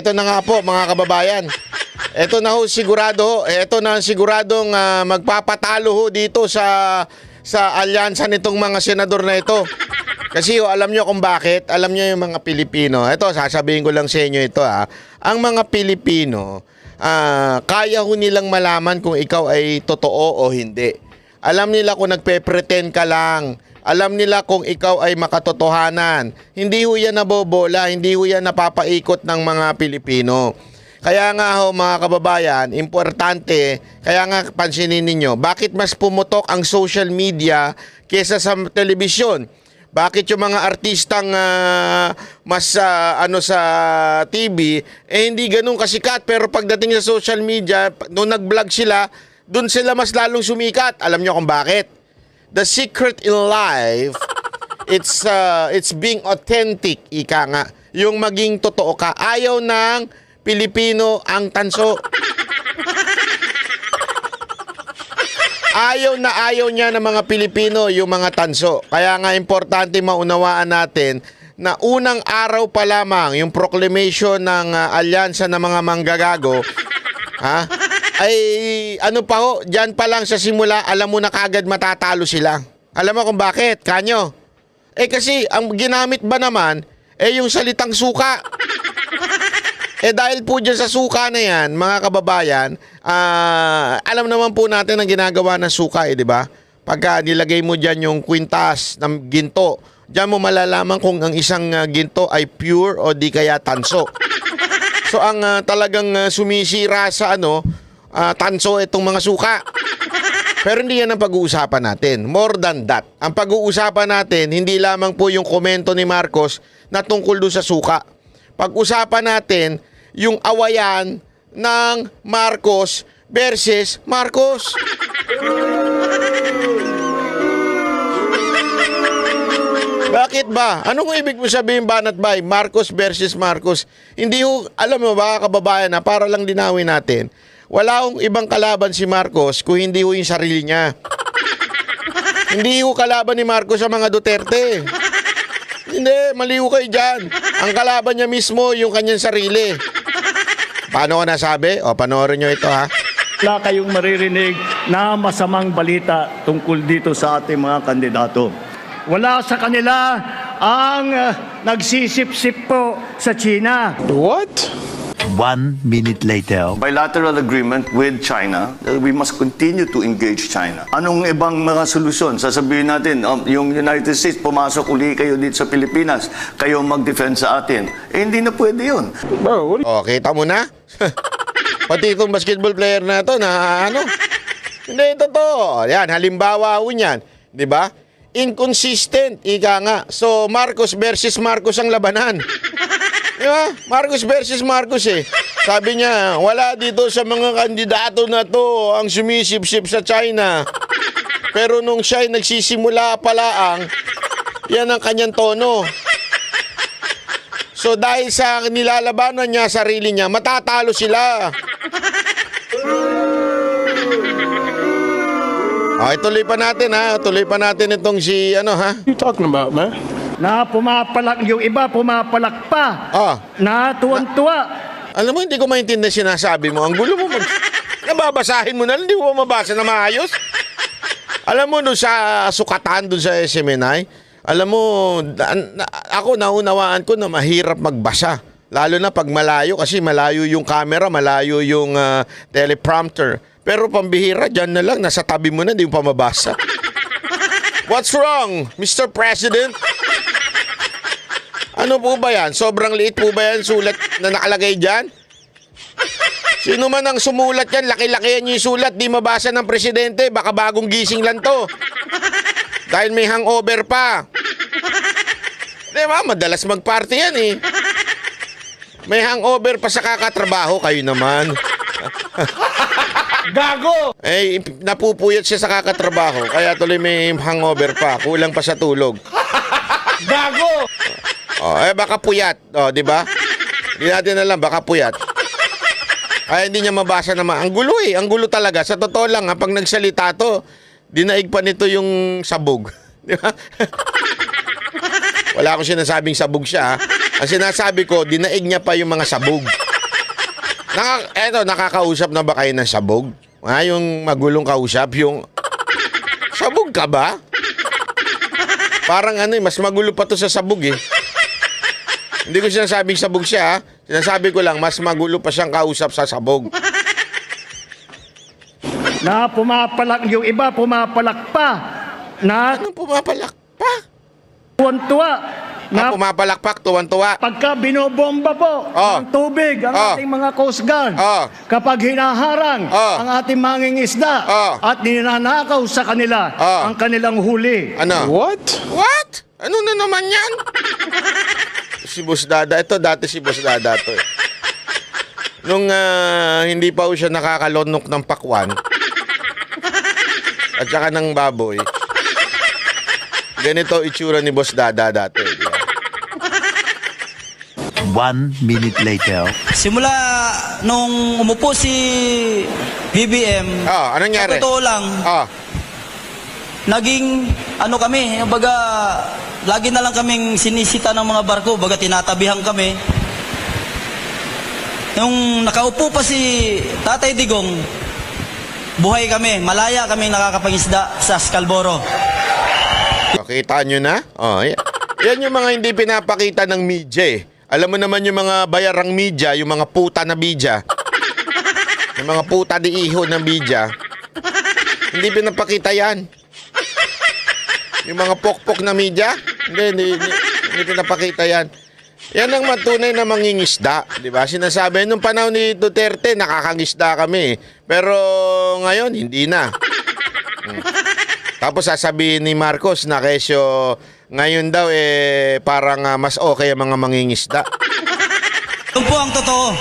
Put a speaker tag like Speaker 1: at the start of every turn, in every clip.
Speaker 1: Ito na nga po mga kababayan. Ito na ho sigurado, ito na siguradong magpapatalo ho dito sa alyansa nitong mga senador na ito. Kasi alam nyo kung bakit, alam nyo yung mga Pilipino. Ito, sasabihin ko lang sa inyo ito Ang mga Pilipino, kaya ho nilang malaman kung ikaw ay totoo o hindi. Alam nila kung nagpe-pretend ka lang. Alam nila kung ikaw ay makatotohanan. Hindi ho yan nabobola, hindi ho yan napapaikot ng mga Pilipino. Kaya nga ho mga kababayan, importante, kaya nga pansinin ninyo, bakit mas pumutok ang social media kesa sa telebisyon? Bakit yung mga artistang mas sa TV, hindi ganun kasikat, pero pagdating sa social media, nung nag-vlog sila, dun sila mas lalong sumikat. Alam nyo kung bakit? The secret in life, it's being authentic, ika nga. Yung maging totoo ka. Ayaw ng Pilipino ang tanso. Ayaw niya ng mga Pilipino yung mga tanso. Kaya nga importante maunawaan natin na unang araw pa lamang yung proclamation ng alyansa ng mga manggagago, ay ano pa ho, dyan pa lang sa simula, alam mo na kagad matatalo sila. Alam mo kung bakit, kanyo? Kasi ang ginamit ba naman, yung salitang suka. Dahil po dyan sa suka na yan, mga kababayan, alam naman po natin ang ginagawa ng suka, di ba? Pagka nilagay mo dyan yung kwintas ng ginto, dyan mo malalaman kung ang isang ginto ay pure o di kaya tanso. So ang talagang sumisira sa tanso itong mga suka. Pero hindi yan ang pag-uusapan natin. More than that. Ang pag-uusapan natin, hindi lamang po yung komento ni Marcos na tungkol doon sa suka. Pag-usapan natin yung awayan ng Marcos versus Marcos. Bakit ba? Anong ibig mo sabihin banat bay? Marcos versus Marcos. Hindi ho, alam mo ba kababayan para lang linawin natin, wala hong ibang kalaban si Marcos kung hindi ho yung sarili niya. Hindi ho kalaban ni Marcos sa mga Duterte. Hindi, mali ho kayo dyan. Ang kalaban niya mismo yung kanyang sarili. Paano ko nasabi? Panoorin nyo ito
Speaker 2: Wala kayong maririnig na masamang balita tungkol dito sa ating mga kandidato. Wala sa kanila ang nagsisip-sip po sa China.
Speaker 3: What?
Speaker 4: 1 minute later.
Speaker 5: Bilateral agreement with China, we must continue to engage China. Anong ibang mga solusyon? Sasabihin natin, yung United States, pumasok uli kayo dito sa Pilipinas, kayo mag-defend sa atin. Hindi na pwede yun.
Speaker 3: Bro, what?
Speaker 1: Kita mo na? Pati itong basketball player na to na hindi, totoo. Yan, halimbawa ho niyan. Di ba? Inconsistent, ika nga. So, Marcos versus Marcos ang labanan. Diba? Marcos versus Marcos Sabi niya, wala dito sa mga kandidato na to ang sumisip-sip sa China. Pero nung siya ay nagsisimula palaang, yan ang kanyang tono. So dahil sa nilalabanan niya sarili niya, matatalo sila. Tuloy pa natin Tuloy pa natin itong si
Speaker 3: What you talking about, man?
Speaker 2: Na pumapalak, yung iba pumapalak pa. Na tuwan-tuwa.
Speaker 1: Alam mo, hindi ko maintindihan sinasabi mo. Ang gulo mo, nababasahin mo na, hindi mo mabasa na maayos. Alam mo, doon sa sukatan, doon sa SMNI, alam mo, ako naunawaan ko na mahirap magbasa. Lalo na pag malayo, kasi malayo yung camera, malayo yung teleprompter. Pero pambihira, dyan na lang, nasa tabi mo na, hindi mo pa mabasa. What's wrong, Mr. President? Ano po ba yan? Sobrang liit po ba yan sulat na nakalagay dyan? Sino man ang sumulat yan, laki-laki yan yung sulat, di mabasa ng presidente, baka bagong gising lang to. Dahil may hangover pa. Diba? Madalas mag-party yan May hangover pa sa kakatrabaho, kayo naman.
Speaker 3: Gago!
Speaker 1: Napupuyat siya sa kakatrabaho, kaya tuloy may hangover pa, kulang pa sa tulog.
Speaker 3: Gago!
Speaker 1: Baka puyat. Di ba? Hindi natin alam, baka puyat. Ay, hindi niya mabasa naman. Ang gulo Ang gulo talaga. Sa totoo lang, pag nagsalita to, dinaig pa nito yung sabog. Di ba? Wala akong sinasabing sabog siya. Ang sinasabi ko, dinaig niya pa yung mga sabog. Nakakausap na ba kayo ng sabog? Yung magulong kausap, yung... Sabog ka ba? Parang mas magulo pa to sa sabog eh. Hindi ko sinasabing sabog siya, ha? Sinasabi ko lang, mas magulo pa siyang kausap sa sabog.
Speaker 2: Na pumapalak, yung iba pumapalak pa. Na
Speaker 1: Anong pumapalak pa?
Speaker 2: tuwan-tuwa. Na
Speaker 1: Pumapalakpak, tuwan-tuwa.
Speaker 2: pagka binobomba po ng tubig ang ating mga Coast Guard, kapag hinaharang ang ating mangingisda at ninanakaw sa kanila ang kanilang huli.
Speaker 1: Ano?
Speaker 3: What?
Speaker 1: What? Ano na naman yan? Si Boss Dada. Ito, dati si Boss Dada to eh. Nung hindi pa siya nakakalonok ng pakwan at saka ng baboy, ganito itsura ni Boss Dada dati. Di ba?
Speaker 4: 1 minute later.
Speaker 6: Simula nung umupo si BBM,
Speaker 1: Anong nangyari?
Speaker 6: sa totoo lang, naging kami, baga lagi na lang kaming sinisita ng mga barko, baga tinatabihan kami. Nung nakaupo pa si Tatay Digong, buhay kami, malaya kami nakakapangisda sa Scalboro.
Speaker 1: Pakita nyo na? Yan yung mga hindi pinapakita ng media eh. Alam mo naman yung mga bayarang media, yung mga puta na media, yung mga puta di iho na media, hindi pinapakita yan. Yung mga pokpok na media, hindi pinapakita yan. Yan ang matunay na mangingisda, di ba? Sinasabi, nung panahon ni Duterte, nakakangisda kami. Pero ngayon, hindi na. Tapos sasabihin ni Marcos na kesyo ngayon daw parang mas okay ang mga mangingisda.
Speaker 6: Ito po ang totoo.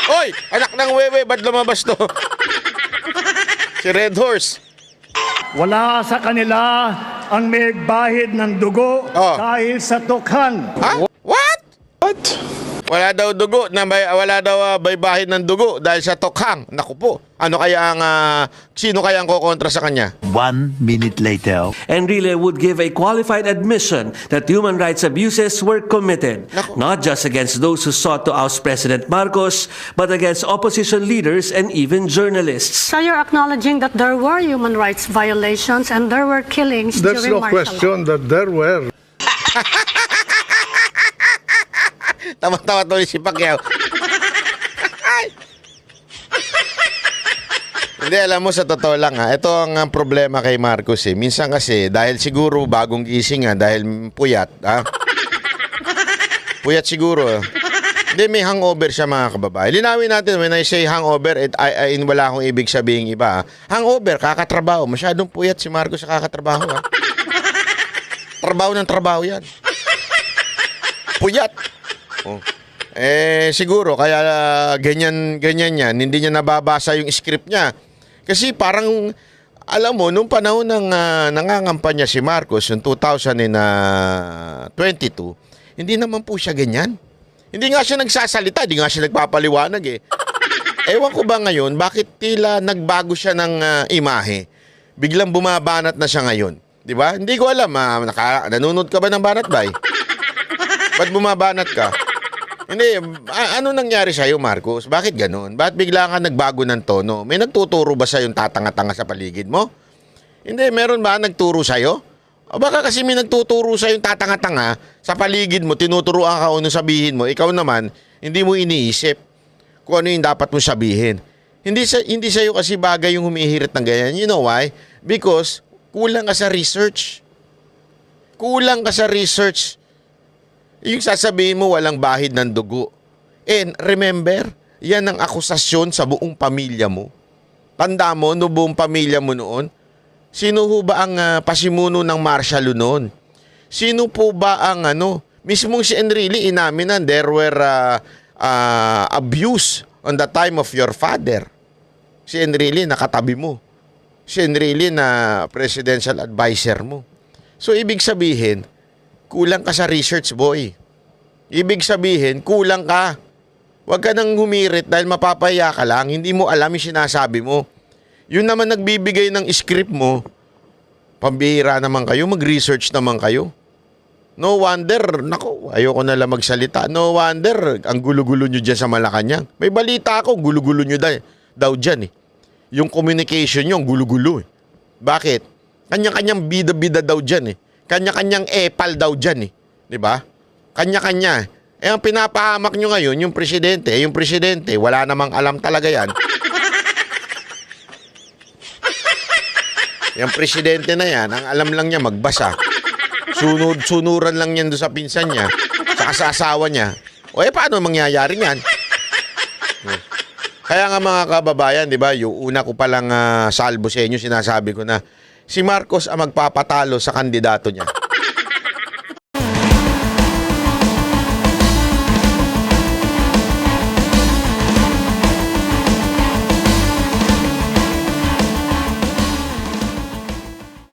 Speaker 1: Hoy! Anak ng wewe, ba't lumabas to? Si Red Horse.
Speaker 2: Wala sa kanila ang may bahid ng dugo dahil sa tukhan.
Speaker 1: Ha? What?
Speaker 3: What?
Speaker 1: Wala daw dugo, wala daw baybahin ng dugo dahil sa tokhang. Naku po. Ano kaya ang sino kaya ang kokontra sa kanya?
Speaker 4: 1 minute later.
Speaker 7: Enrile would give a qualified admission that human rights abuses were committed,
Speaker 1: Naku.
Speaker 7: not just against those who sought to oust President Marcos, but against opposition leaders and even journalists.
Speaker 8: So you're acknowledging that there were human rights violations and there were killings
Speaker 9: There's
Speaker 8: during
Speaker 9: no
Speaker 8: martial law?
Speaker 9: question that there were.
Speaker 1: Tama-tama to si Pacquiao. Hindi, alam mo, sa totoo lang ito ang problema kay Marcos eh. Minsan kasi, dahil siguro bagong gising dahil puyat, Puyat siguro. Hindi, may hangover siya mga kababae. Linawin natin, when I say hangover, wala akong ibig sabihin iba. Hangover, kakatrabaho. Masyadong puyat si Marcos sa kakatrabaho. Trabaho ng trabaho yan. Puyat. Siguro, kaya ganyan yan. Hindi niya nababasa yung script niya. Kasi parang, alam mo, nung panahon ng nangangampanya si Marcos, yung 2022, hindi naman po siya ganyan. Hindi nga siya nagsasalita, hindi nga siya nagpapaliwanag eh. Ewan ko ba ngayon, bakit tila nagbago siya ng imahe? Biglang bumabanat na siya ngayon. Di ba? Hindi ko alam, nanonood ka ba ng Banat Bay? Ba't bumabanat ka? Hindi, ano nangyari sa'yo, Marcos? Bakit ganun? Bakit bigla ka nagbago ng tono? May nagtuturo ba sa'yo yung tatanga-tanga sa paligid mo? Hindi, meron ba nagturo sa'yo? O baka kasi may nagtuturo sa'yo yung tatanga-tanga sa paligid mo, tinuturuan ka kung ano sabihin mo, ikaw naman, hindi mo iniisip kung ano yung dapat mo sabihin. Hindi sa'yo kasi bagay yung humihirit ng ganyan. You know why? Because kulang ka sa research. Kulang ka sa research. Yung sasabihin mo walang bahid ng dugo. And remember, yan ang akusasyon sa buong pamilya mo. Tanda mo, no buong pamilya mo noon, sino ho ba ang pasimuno ng martial law noon? Sino po ba ang mismong si Enrile inamin na there were abuse on the time of your father. Si Enrile nakatabi mo. Si Enrile na presidential advisor mo. So ibig sabihin, kulang ka sa research, boy. Ibig sabihin, kulang ka. Huwag ka nang humirit dahil mapapaya ka lang. Hindi mo alam yung sinasabi mo. Yun naman nagbibigay ng script mo. Pambihira naman kayo. Mag-research naman kayo. No wonder, nako, ayoko na lang magsalita. No wonder, ang gulo-gulo nyo dyan sa Malacanang. May balita ako, gulo-gulo nyo daw dyan eh. Yung communication nyo, ang gulo-gulo eh. Bakit? Kanya-kanyang bida-bida daw dyan eh. Kanya-kanyang epal daw dyan eh. Diba? Kanya-kanya. Eh, ang pinapahamak nyo ngayon, yung presidente. Yung presidente, wala namang alam talaga yan. Yung presidente na yan, ang alam lang niya magbasa. Sunuran lang yan doon sa pinsan niya, saka sa asawa niya. O paano mangyayari yan? Kaya nga mga kababayan, di ba, yung una ko palang salbo sa inyo, sinasabi ko na, si Marcos ang magpapatalo sa kandidato niya.